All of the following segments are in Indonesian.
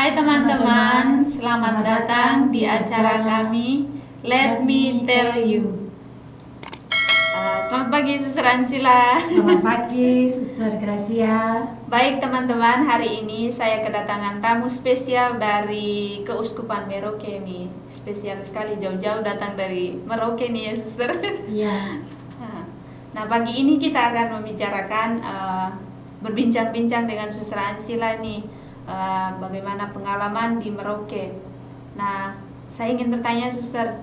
Hai teman-teman, selamat datang di acara kami Let Me Tell You. Selamat pagi Suster Ansila. Selamat pagi, Suster Gracia. Baik teman-teman, hari ini saya kedatangan tamu spesial dari Keuskupan Merauke nih. Spesial sekali, jauh-jauh datang dari Merauke nih ya Suster. Iya. Nah pagi ini kita akan membicarakan berbincang-bincang dengan Suster Ansila nih, bagaimana pengalaman di Merauke. Nah saya ingin bertanya Suster,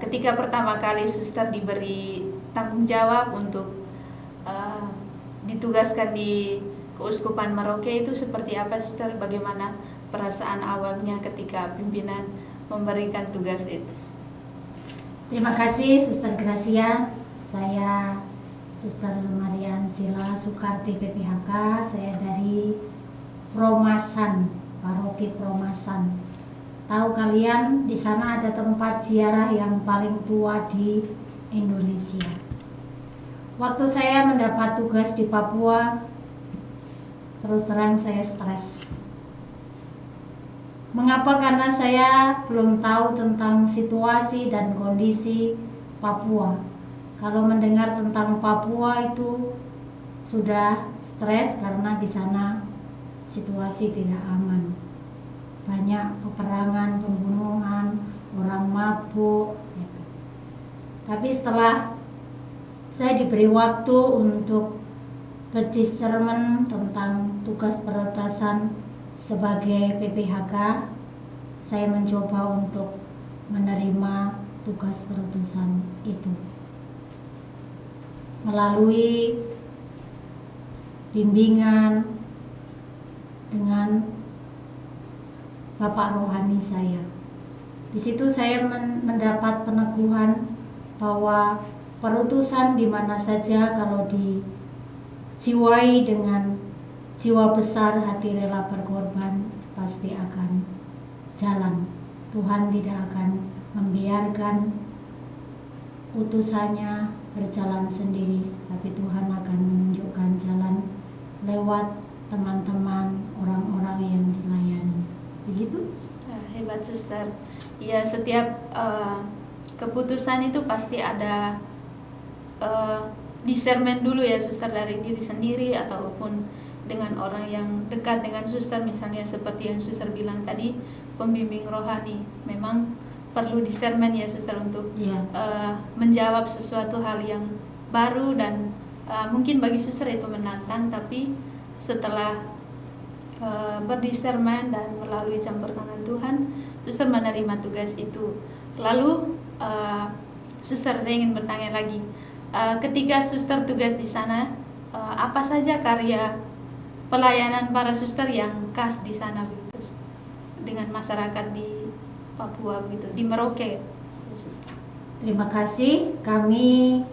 ketika pertama kali Suster diberi tanggung jawab untuk ditugaskan di Keuskupan Merauke itu seperti apa Suster? Bagaimana perasaan awalnya ketika pimpinan memberikan tugas itu? Terima kasih, Suster Gracia. Saya Suster Maria Ansila Sukarti PPHK. Saya dari Promasan, Paroki Promasan. Tahu kalian, di sana ada tempat ziarah yang paling tua di Indonesia. Waktu saya mendapat tugas di Papua, terus terang saya stres. Mengapa? Karena saya belum tahu tentang situasi dan kondisi Papua. Kalau mendengar tentang Papua itu sudah stres karena di sana situasi tidak aman. Banyak peperangan, pembunuhan, orang mabuk gitu. Tapi setelah saya diberi waktu untuk berdiscernment tentang tugas peretasan sebagai PPHK, saya mencoba untuk menerima tugas perutusan itu melalui bimbingan dengan Bapak rohani saya. Di situ saya mendapat peneguhan bahwa perutusan di mana saja kalau dijiwai dengan jiwa besar, hati rela berkorban, pasti akan jalan. Tuhan tidak akan membiarkan utusannya berjalan sendiri, tapi Tuhan akan menunjukkan jalan lewat teman-teman, orang-orang yang dilayani. Begitu? Hebat Suster. Ya, setiap keputusan itu pasti ada discernment dulu ya Suster, dari diri sendiri ataupun dengan orang yang dekat dengan Suster, misalnya seperti yang Suster bilang tadi, pembimbing rohani. Memang perlu discernment ya Suster untuk menjawab sesuatu hal yang baru dan mungkin bagi Suster itu menantang, tapi setelah berdiscernment dan melalui campur tangan Tuhan, Suster menerima tugas itu. Lalu Suster, saya ingin bertanya lagi, ketika Suster tugas di sana, apa saja karya pelayanan para Suster yang khas di sana begitu, dengan masyarakat di Papua begitu, di Merauke, Suster? Terima kasih. Kami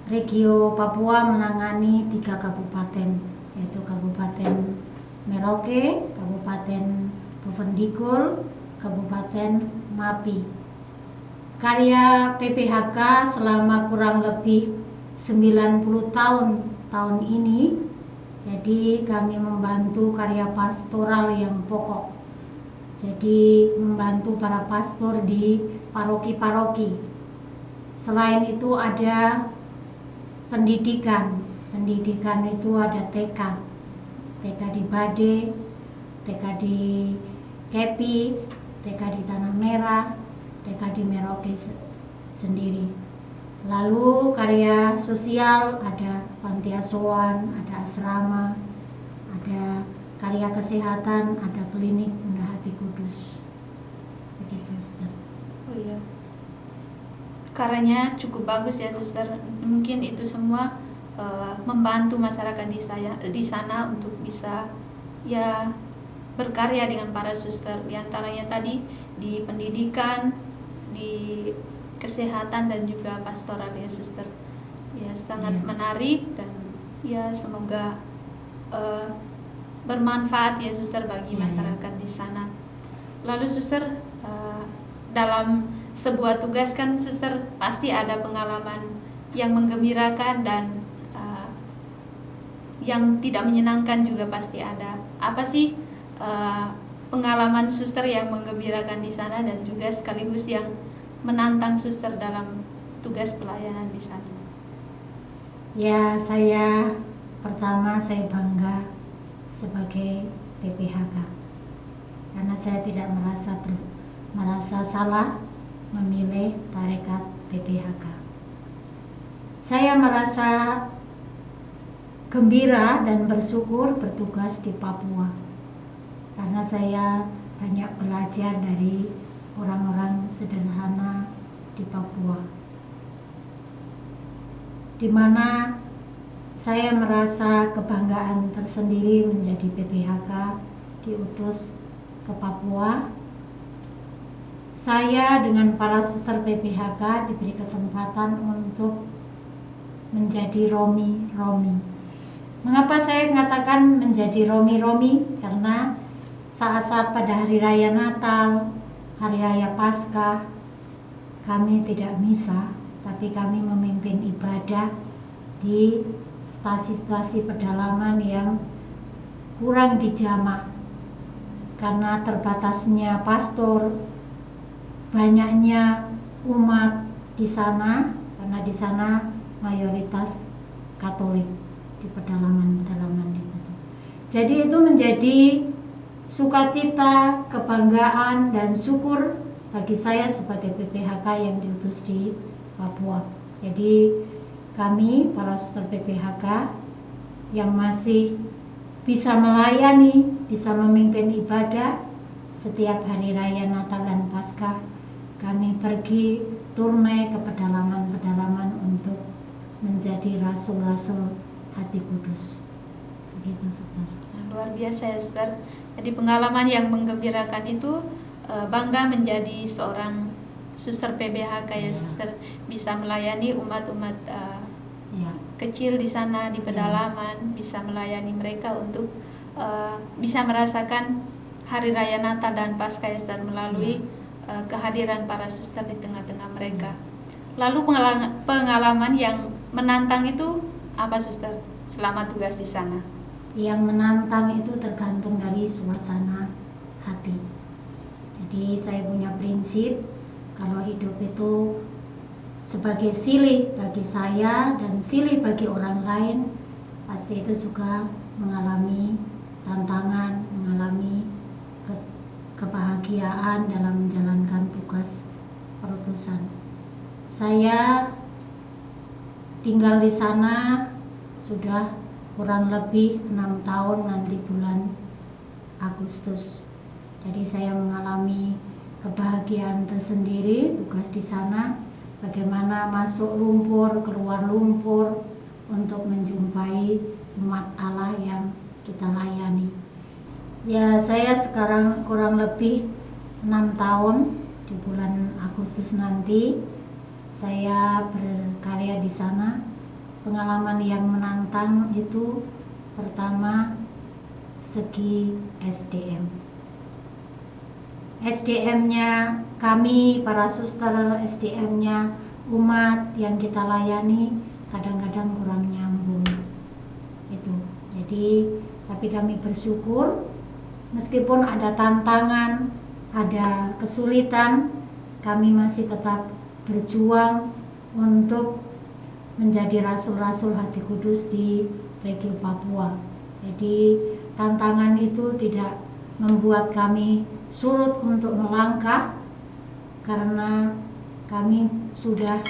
Regio Papua menangani 3 kabupaten, yaitu Kabupaten Merauke, Kabupaten Bovendigul, Kabupaten Mapi. Karya PPHK selama kurang lebih 90 tahun ini, jadi kami membantu karya pastoral yang pokok. Jadi membantu para pastor di paroki-paroki. Selain itu ada pendidikan. Pendidikan itu ada TK di Bade, TK di Kepi, TK di Tanah Merah, TK di Merauke sendiri. Lalu karya sosial, ada panti asuhan, ada asrama, ada karya kesehatan, ada klinik Bunda Hati Kudus. Begitu, Suster. Oh iya, karyanya cukup bagus ya Suster. Mungkin itu semua membantu masyarakat di sana untuk bisa ya berkarya dengan para Suster. Di antaranya tadi di pendidikan, di kesehatan dan juga pastoral ya Suster. Ya sangat menarik dan ya semoga bermanfaat ya Suster bagi masyarakat di sana. Lalu Suster, dalam sebuah tugas kan Suster pasti ada pengalaman yang menggembirakan dan yang tidak menyenangkan juga pasti ada. Apa sih pengalaman suster yang menggembirakan di sana dan juga sekaligus yang menantang suster dalam tugas pelayanan di sana? Ya, pertama saya bangga sebagai PPHK karena saya tidak merasa salah memilih tarekat PPHK. Saya merasa gembira dan bersyukur bertugas di Papua karena saya banyak belajar dari orang-orang sederhana di Papua, di mana saya merasa kebanggaan tersendiri menjadi PPHK diutus ke Papua. Saya dengan para suster PPHK diberi kesempatan untuk menjadi Romi. Mengapa saya mengatakan menjadi Romi? Karena saat-saat pada hari raya Natal, hari raya Paskah, kami tidak misa, tapi kami memimpin ibadah di stasi-stasi pedalaman yang kurang dijamah karena terbatasnya pastor, banyaknya umat di sana, karena di sana mayoritas Katolik di pedalaman itu. Jadi itu menjadi sukacita, kebanggaan dan syukur bagi saya sebagai PPHK yang diutus di Papua. Jadi kami para suster PPHK yang masih bisa melayani, bisa memimpin ibadah setiap hari raya Natal dan Paskah, kami pergi turne ke pedalaman-pedalaman untuk menjadi rasul-rasul hati kudus. Begitu, suster. Luar biasa ya, suster. Jadi pengalaman yang menggembirakan itu, bangga menjadi seorang suster PPHK ya, suster, bisa melayani umat-umat kecil di sana di pedalaman, bisa melayani mereka untuk bisa merasakan hari raya Natal dan Paskah ya, suster, melalui kehadiran para suster di tengah-tengah mereka. Lalu pengalaman yang menantang itu apa, suster, selama tugas di sana? Yang menantang itu tergantung dari suasana hati. Jadi saya punya prinsip kalau hidup itu sebagai silih bagi saya dan silih bagi orang lain, pasti itu juga mengalami tantangan, mengalami kebahagiaan dalam menjalankan tugas perutusan. Saya tinggal di sana sudah kurang lebih 6 tahun nanti bulan Agustus. Jadi saya mengalami kebahagiaan tersendiri tugas di sana. Bagaimana masuk lumpur, keluar lumpur untuk menjumpai umat Allah yang kita layani. Ya, saya sekarang kurang lebih 6 tahun di bulan Agustus nanti saya berkarya di sana. Pengalaman yang menantang itu pertama segi SDM-nya kami para suster, SDM-nya umat yang kita layani kadang-kadang kurang nyambung itu. Jadi tapi kami bersyukur meskipun ada tantangan, ada kesulitan, kami masih tetap berjuang untuk menjadi rasul-rasul hati kudus di Regio Papua. Jadi tantangan itu tidak membuat kami surut untuk melangkah karena kami sudah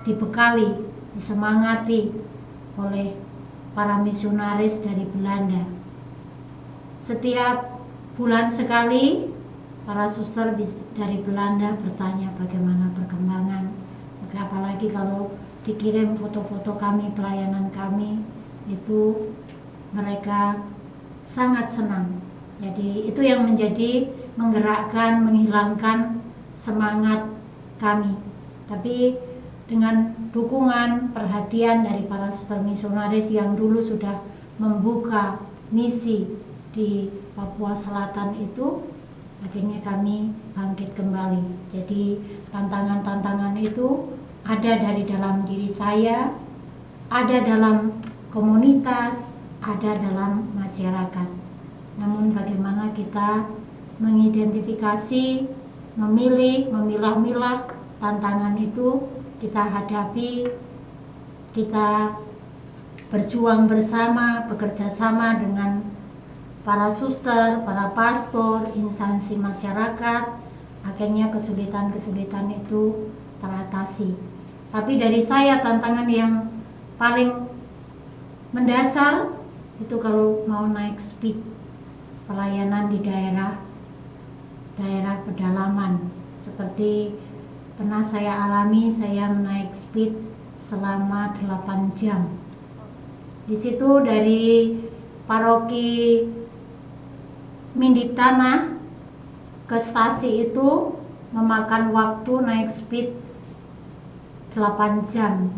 dibekali, disemangati oleh para misionaris dari Belanda. Setiap bulan sekali para suster dari Belanda bertanya bagaimana perkembangan. Apalagi kalau dikirim foto-foto kami, pelayanan kami, itu mereka sangat senang. Jadi itu yang menjadi menggerakkan, menghilangkan semangat kami. Tapi dengan dukungan, perhatian dari para suster misionaris yang dulu sudah membuka misi di Papua Selatan itu, akhirnya kami bangkit kembali. Jadi tantangan-tantangan itu ada dari dalam diri saya, ada dalam komunitas, ada dalam masyarakat. namun bagaimana kita mengidentifikasi, memilih, memilah-milah tantangan itu kita hadapi, kita berjuang bersama, bekerja sama dengan para suster, para pastor, instansi masyarakat, akhirnya kesulitan-kesulitan itu teratasi. Tapi dari saya tantangan yang paling mendasar itu kalau mau naik speed pelayanan di daerah pedalaman, seperti pernah saya alami, saya naik speed selama 8 jam. Di situ dari paroki Mindip Tanah ke stasi itu memakan waktu naik speed 8 jam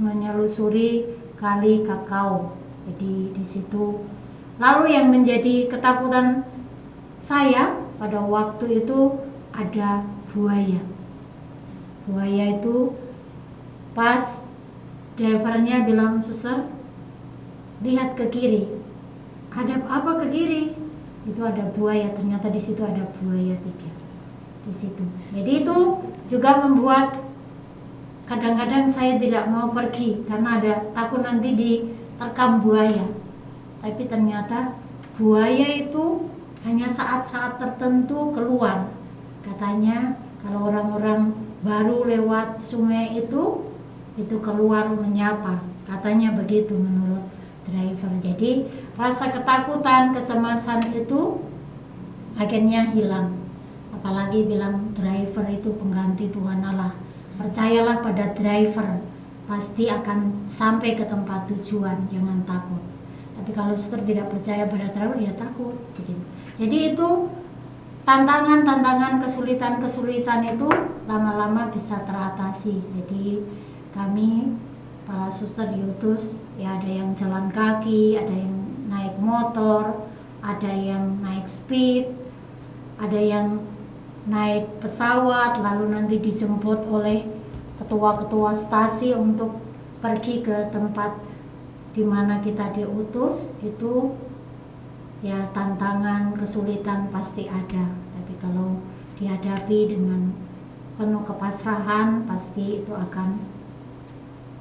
menyelusuri Kali Kakao. Jadi di situ. Lalu yang menjadi ketakutan saya pada waktu itu ada buaya. Buaya itu pas drivernya bilang, "Suster, lihat ke kiri." Ada apa ke kiri? Itu ada buaya. Ternyata di situ ada buaya 3 di situ. Jadi itu juga membuat kadang-kadang saya tidak mau pergi karena ada takut nanti diterkam buaya. Tapi ternyata buaya itu hanya saat-saat tertentu keluar. Katanya kalau orang-orang baru lewat sungai itu keluar menyapa. Katanya begitu menurut driver. Jadi rasa ketakutan, kecemasan itu akhirnya hilang. Apalagi bilang driver itu pengganti Tuhan Allah. Percayalah pada driver, pasti akan sampai ke tempat tujuan, jangan takut. Tapi kalau suster tidak percaya pada driver, ya takut begitu. Jadi itu tantangan-tantangan, kesulitan-kesulitan itu lama-lama bisa teratasi. Jadi kami para suster diutus, ya ada yang jalan kaki, ada yang naik motor, ada yang naik speed, ada yang naik pesawat, lalu nanti dijemput oleh ketua-ketua stasi untuk pergi ke tempat di mana kita diutus. Itu ya tantangan, kesulitan pasti ada. Tapi kalau dihadapi dengan penuh kepasrahan, pasti itu akan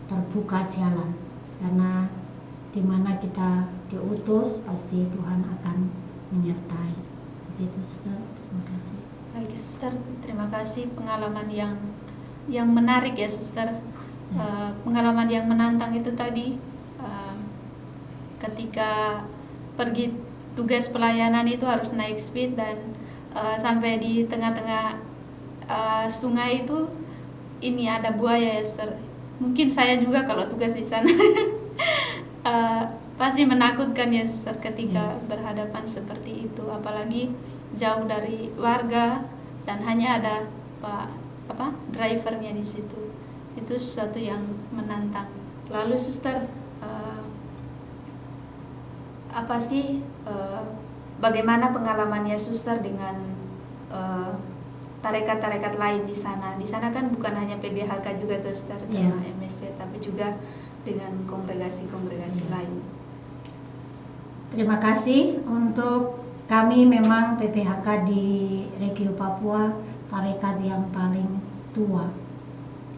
terbuka jalan. Karena di mana kita diutus, pasti Tuhan akan menyertai. Begitu, Suster. Terima kasih. Baik, Suster, terima kasih pengalaman yang menarik ya, Suster. Pengalaman yang menantang itu tadi, ketika pergi tugas pelayanan itu harus naik speed dan sampai di tengah-tengah sungai itu ini ada buaya ya, Suster. Mungkin saya juga kalau tugas di sana pasti menakutkan ya, Suster, ketika berhadapan seperti itu, apalagi jauh dari warga dan hanya ada drivernya di situ. Itu sesuatu yang menantang. Lalu, Suster, bagaimana pengalamannya Suster dengan tarekat-tarekat lain di sana? Di sana kan bukan hanya PBHK juga, Suster, dengan MSC, tapi juga dengan kongregasi-kongregasi lain. Terima kasih. Untuk kami memang PPHK di Regio Papua tarekat yang paling tua.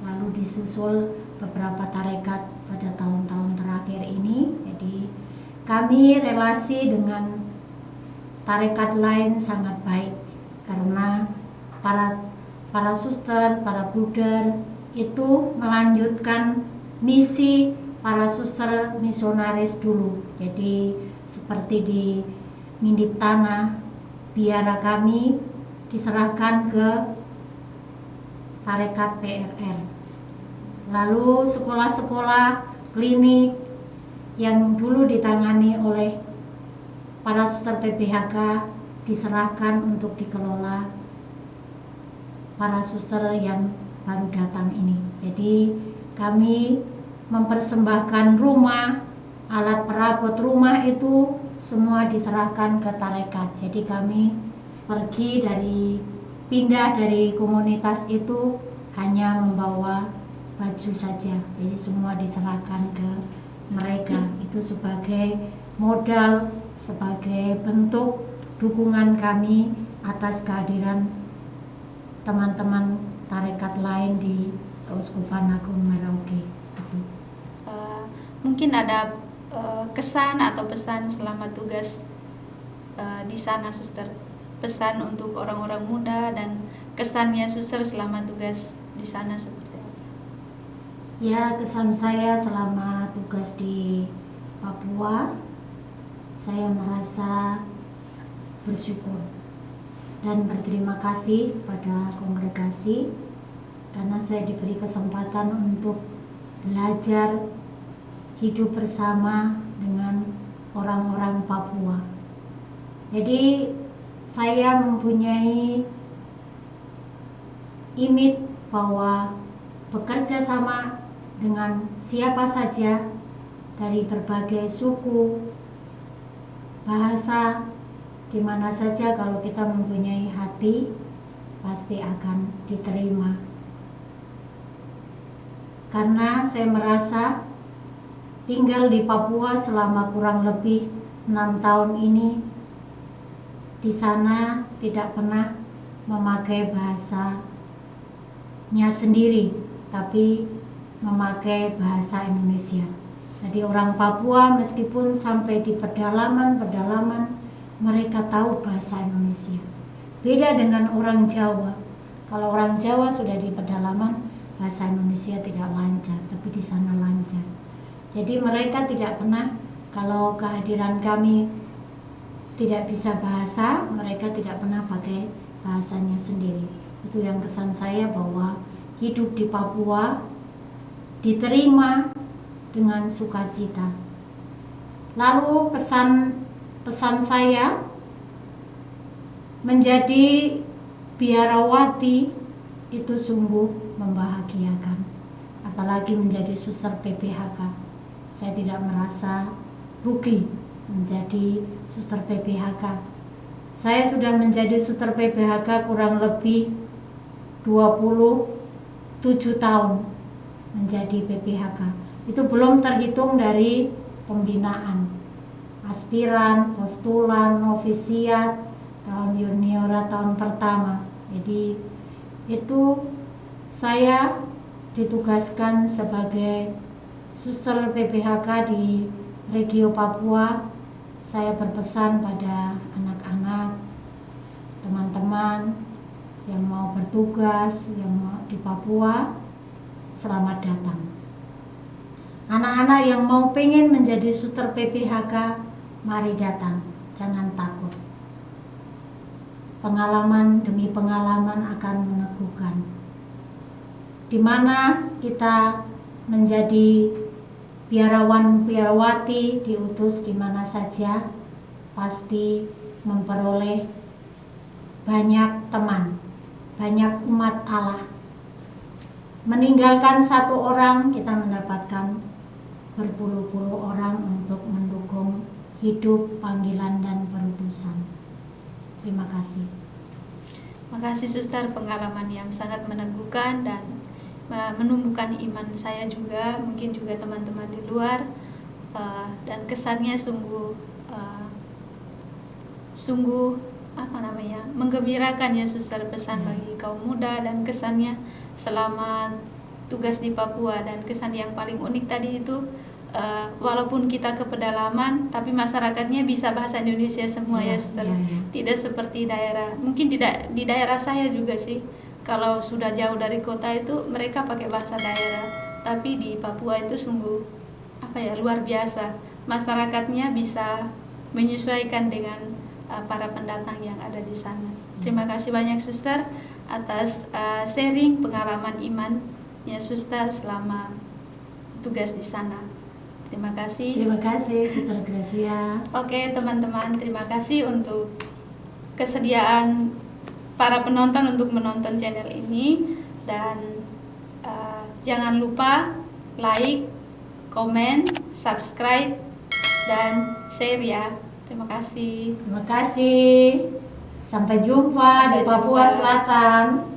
Lalu disusul beberapa tarekat pada tahun-tahun terakhir ini. Jadi kami relasi dengan tarekat lain sangat baik karena para suster, para bruder itu melanjutkan misi para suster misionaris dulu. Jadi seperti di Mindip Tanah, biara kami diserahkan ke tarekat PRR. Lalu sekolah-sekolah, klinik yang dulu ditangani oleh para suster PPHK diserahkan untuk dikelola para suster yang baru datang ini. Jadi kami mempersembahkan rumah, alat perabot rumah itu semua diserahkan ke tarekat. Jadi kami pindah dari komunitas itu hanya membawa baju saja. Jadi semua diserahkan ke mereka. Itu sebagai modal sebagai bentuk dukungan kami atas kehadiran teman-teman tarekat lain di Keuskupan Agung Merauke. Itu. Mungkin ada kesan atau pesan selama tugas di sana, Suster. Pesan untuk orang-orang muda dan kesannya Suster selama tugas di sana seperti apa? Ya, kesan saya selama tugas di Papua, saya merasa bersyukur dan berterima kasih pada kongregasi karena saya diberi kesempatan untuk belajar hidup bersama dengan orang-orang Papua. Jadi saya mempunyai image bahwa bekerja sama dengan siapa saja dari berbagai suku, bahasa, di mana saja kalau kita mempunyai hati pasti akan diterima. Karena saya merasa tinggal di Papua selama kurang lebih 6 tahun ini, di sana tidak pernah memakai bahasanya sendiri, tapi memakai bahasa Indonesia. Jadi orang Papua meskipun sampai di pedalaman mereka tahu bahasa Indonesia. Beda dengan orang Jawa. Kalau orang Jawa sudah di pedalaman bahasa Indonesia tidak lancar, tapi di sana lancar. Jadi mereka tidak pernah, kalau kehadiran kami tidak bisa bahasa, mereka tidak pernah pakai bahasanya sendiri. Itu yang kesan saya, bahwa hidup di Papua diterima dengan sukacita. Lalu pesan saya menjadi biarawati itu sungguh membahagiakan, apalagi menjadi suster PPHK. Saya tidak merasa rugi menjadi suster PPHK. Saya sudah menjadi suster PPHK kurang lebih 27 tahun menjadi PPHK. Itu belum terhitung dari pembinaan, aspiran, postulan, novisiat, tahun juniora, tahun pertama. Jadi itu saya ditugaskan sebagai suster PPHK di Regio Papua. Saya berpesan pada anak-anak, teman-teman yang mau bertugas, yang mau di Papua, selamat datang. Anak-anak yang mau pengen menjadi suster PPHK, mari datang, jangan takut. Pengalaman demi pengalaman akan meneguhkan. Di mana kita menjadi biarawan biarawati, diutus di mana saja, pasti memperoleh banyak teman, banyak umat Allah. Meninggalkan satu orang, kita mendapatkan berpuluh-puluh orang untuk mendukung hidup, panggilan, dan perutusan. Terima kasih. Terima kasih Suster, pengalaman yang sangat meneguhkan dan menumbuhkan iman saya juga, mungkin juga teman-teman di luar, dan kesannya sungguh menggembirakan ya Suster, pesan bagi kaum muda dan kesannya selama tugas di Papua. Dan kesan yang paling unik tadi itu walaupun kita ke pedalaman tapi masyarakatnya bisa bahasa Indonesia semua ya Suster. Tidak seperti daerah, mungkin tidak di daerah saya juga sih, kalau sudah jauh dari kota itu mereka pakai bahasa daerah, tapi di Papua itu sungguh luar biasa, masyarakatnya bisa menyesuaikan dengan para pendatang yang ada di sana. Terima kasih banyak Suster atas sharing pengalaman imannya Suster selama tugas di sana. Terima kasih. Terima kasih Suster Gracia. Oke teman-teman, terima kasih untuk kesediaan para penonton untuk menonton channel ini, dan jangan lupa like, komen, subscribe, dan share ya. Terima kasih. Terima kasih. Sampai jumpa di Papua Selatan.